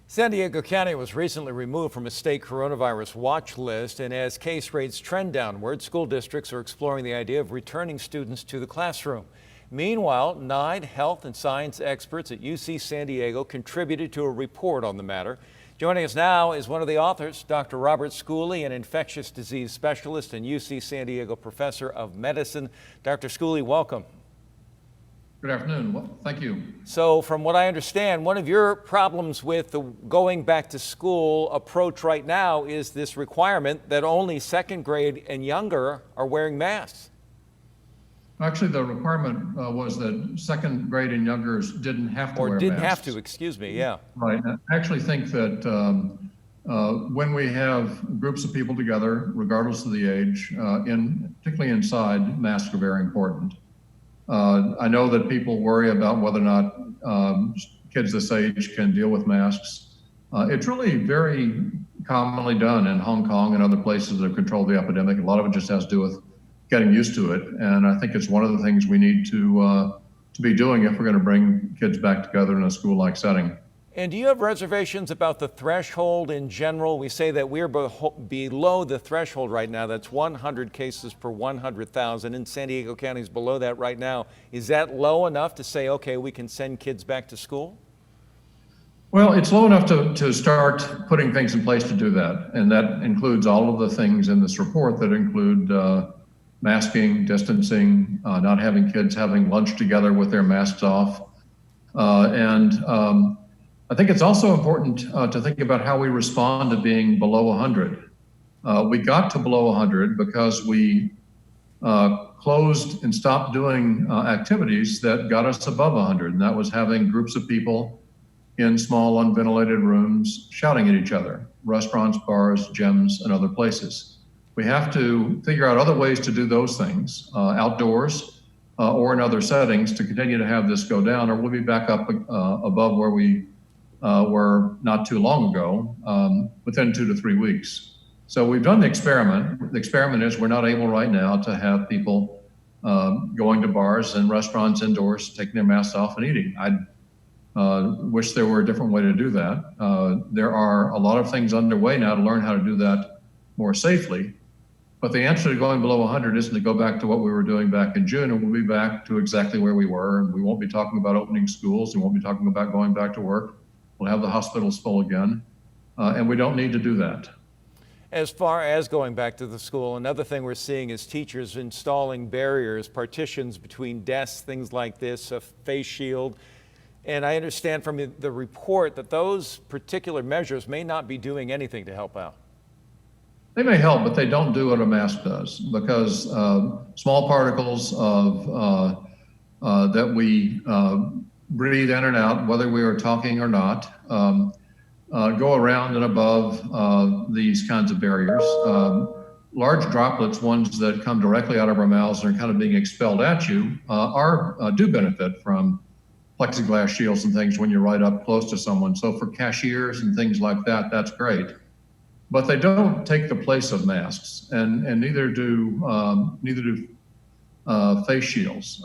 San Diego County was recently removed from a state coronavirus watch list, and as case rates trend downward, school districts are exploring the idea of returning students to the classroom. Meanwhile, 9 health and science experts at UC San Diego contributed to a report on the matter. Joining us now is one of the authors, Dr. Robert Schooley, an infectious disease specialist and UC San Diego professor of medicine. Dr. Schooley, welcome. Good afternoon. Well, thank you. So from what I understand, one of your problems with the going back to school approach right now is this requirement that only second grade and younger are wearing masks. Actually, the requirement was that second grade and youngers didn't have to wear masks. Or didn't have to, excuse me, yeah. Right. I actually think that when we have groups of people together, regardless of the age, particularly inside, masks are very important. I know that people worry about whether or not kids this age can deal with masks. It's really very commonly done in Hong Kong and other places that have controlled the epidemic. A lot of it just has to do with getting used to it. And I think it's one of the things we need to be doing if we're going to bring kids back together in a school-like setting. And do you have reservations about the threshold in general? We say that we're below the threshold right now. That's 100 cases per 100,000. And San Diego County is below that right now. Is that low enough to say, okay, we can send kids back to school? Well, it's low enough to start putting things in place to do that. And that includes all of the things in this report that include masking, distancing, not having kids having lunch together with their masks off. I think it's also important to think about how we respond to being below 100. We got to below 100 because we closed and stopped doing activities that got us above 100, and that was having groups of people in small unventilated rooms shouting at each other, restaurants, bars, gyms, and other places. We have to figure out other ways to do those things outdoors or in other settings to continue to have this go down, or we'll be back up above where we were not too long ago, within 2 to 3 weeks. So we've done the experiment. The experiment is we're not able right now to have people going to bars and restaurants indoors, taking their masks off and eating. I wish there were a different way to do that. There are a lot of things underway now to learn how to do that more safely. But the answer to going below 100 isn't to go back to what we were doing back in June, and we'll be back to exactly where we were. And we won't be talking about opening schools, and we won't be talking about going back to work. We'll have the hospitals full again, and we don't need to do that. As far as going back to the school, another thing we're seeing is teachers installing barriers, partitions between desks, things like this, a face shield. And I understand from the report that those particular measures may not be doing anything to help out. They may help, but they don't do what a mask does, because small particles that we breathe in and out, whether we are talking or not, go around and above these kinds of barriers. Large droplets, ones that come directly out of our mouths and are kind of being expelled at you, do benefit from plexiglass shields and things when you're right up close to someone. So for cashiers and things like that, that's great. But they don't take the place of masks, and neither do face shields.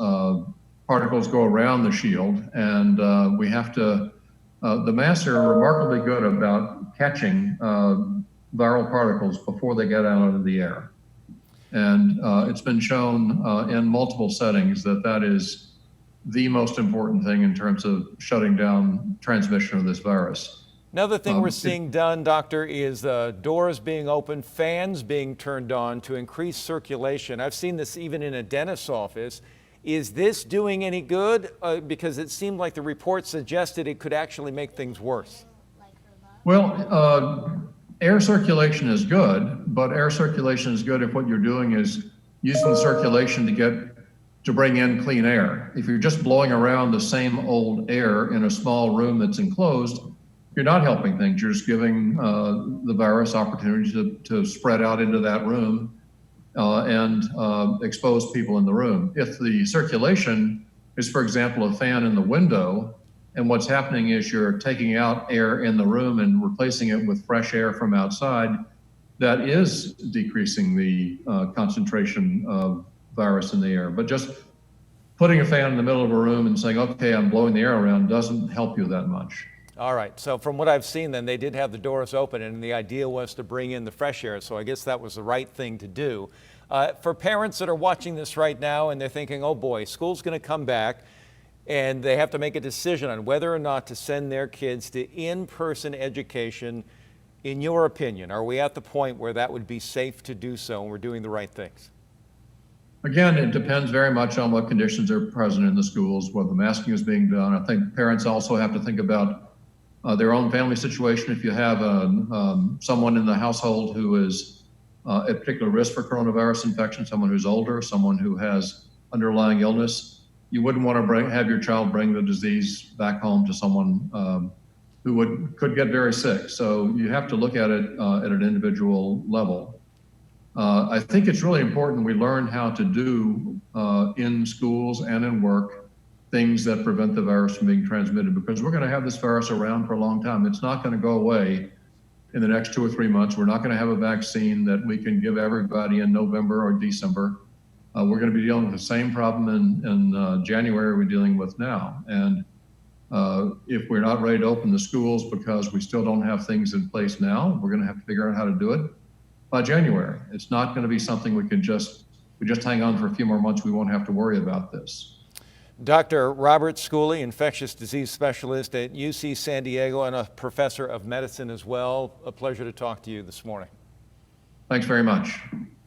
Particles go around the shield, and we have to, the masks are remarkably good about catching viral particles before they get out into the air. And it's been shown in multiple settings that that is the most important thing in terms of shutting down transmission of this virus. Another thing we're seeing done, doctor, is doors being opened, fans being turned on to increase circulation. I've seen this even in a dentist's office. Is this doing any good? Because it seemed like the report suggested it could actually make things worse. Well, air circulation is good, but air circulation is good if what you're doing is using the circulation to bring in clean air. If you're just blowing around the same old air in a small room that's enclosed, you're not helping things. You're just giving the virus opportunity to spread out into that room and expose people in the room. If the circulation is, for example, a fan in the window, and what's happening is you're taking out air in the room and replacing it with fresh air from outside, that is decreasing the concentration of virus in the air. But just putting a fan in the middle of a room and saying, okay, I'm blowing the air around, doesn't help you that much. All right. So from what I've seen, then they did have the doors open, and the idea was to bring in the fresh air. So I guess that was the right thing to do. For parents that are watching this right now and they're thinking, oh boy, school's going to come back, and they have to make a decision on whether or not to send their kids to in-person education. In your opinion, are we at the point where that would be safe to do so and we're doing the right things? Again, it depends very much on what conditions are present in the schools, whether masking is being done. I think parents also have to think about their own family situation. If you have someone in the household who is at particular risk for coronavirus infection, someone who's older, someone who has underlying illness, you wouldn't want to have your child bring the disease back home to someone who could get very sick. So you have to look at it at an individual level. I think it's really important we learn how to do in schools and in work things that prevent the virus from being transmitted, because we're going to have this virus around for a long time. It's not going to go away in the next 2 or 3 months. We're not going to have a vaccine that we can give everybody in November or December. We're going to be dealing with the same problem in January we're dealing with now. And if we're not ready to open the schools because we still don't have things in place now, we're going to have to figure out how to do it by January. It's not going to be something we just hang on for a few more months. We won't have to worry about this. Dr. Robert Schooley, infectious disease specialist at UC San Diego and a professor of medicine as well. A pleasure to talk to you this morning. Thanks very much.